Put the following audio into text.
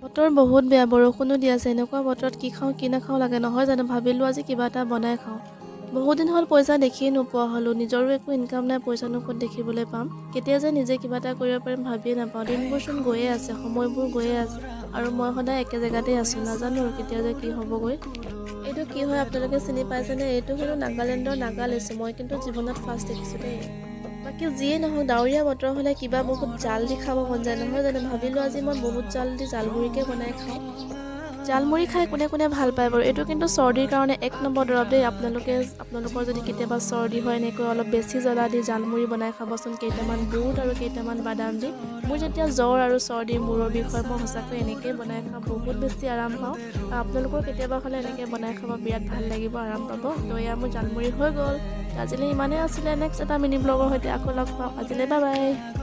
বতৰ বহুত বেয়া, বৰষুণো দি আছে। এনেকুৱা বতৰত কি খাওঁ কি নাখাওঁ লাগে নহয় জানো। ভাবিলোঁ আজি কিবা এটা বনাই খাওঁ। বহুত দিন হ'ল পইচা দেখিয়ে নোপোৱা হ'লোঁ। নিজৰো একো ইনকাম নাই, পইচানো ক'ত দেখিবলৈ পাম। কেতিয়া যে নিজে কিবা এটা কৰিব পাৰিম ভাবিয়ে নাপাওঁ। দিনবোৰচোন গৈয়ে আছে, সময়বোৰ গৈয়ে আছে আৰু মই সদায় একে জেগাতেই আছোঁ। নাজানো আৰু কেতিয়া যে কি হ'বগৈ। এইটো কি হয় আপোনালোকে চিনি পাইছেনে? এইটো হ'ল নাগালেণ্ডৰ নাগালেণ্ডছ। মই কিন্তু জীৱনত ফাৰ্ষ্ট দেখিছোঁ দেই। বাকী যিয়ে নহওক, ডাৱৰীয়া বতৰ হ'লে কিবা বহুত জাল দি খাব মন যায় নহয় জানো। ভাবিলোঁ আজি মই বহুত জাল দি জালমুড়িকে বনাই খাওঁ। জালমুড়ি খাই কোনে কোনে ভাল পায় বাৰু। এইটো কিন্তু চৰ্দিৰ কাৰণে এক নম্বৰ দৰৱ দেই। আপোনালোকৰ যদি কেতিয়াবা চৰ্দি হয়, এনেকৈ অলপ বেছি জ্বলা দি জালমুড়ি বনাই খাবচোন, কেইটামান বুট আৰু কেইটামান বাদাম দি। মোৰ যেতিয়া জ্বৰ আৰু চৰ্দি মূৰৰ বিষ হয়, মই সঁচাকৈ এনেকৈয়ে বনাই খাওঁ, বহুত বেছি আৰাম পাওঁ। আপোনালোকৰ কেতিয়াবা হ'লে এনেকৈ বনাই খাব, বিৰাট ভাল লাগিব, আৰাম পাব। তো এয়া মোৰ জালমুড়ি হৈ গ'ল। আজিলৈ ইমানেই আছিলে। নেক্সট এটা মিনি ব্লগৰ সৈতে আকৌ লগ পাম। আজিলৈ বাই বাই।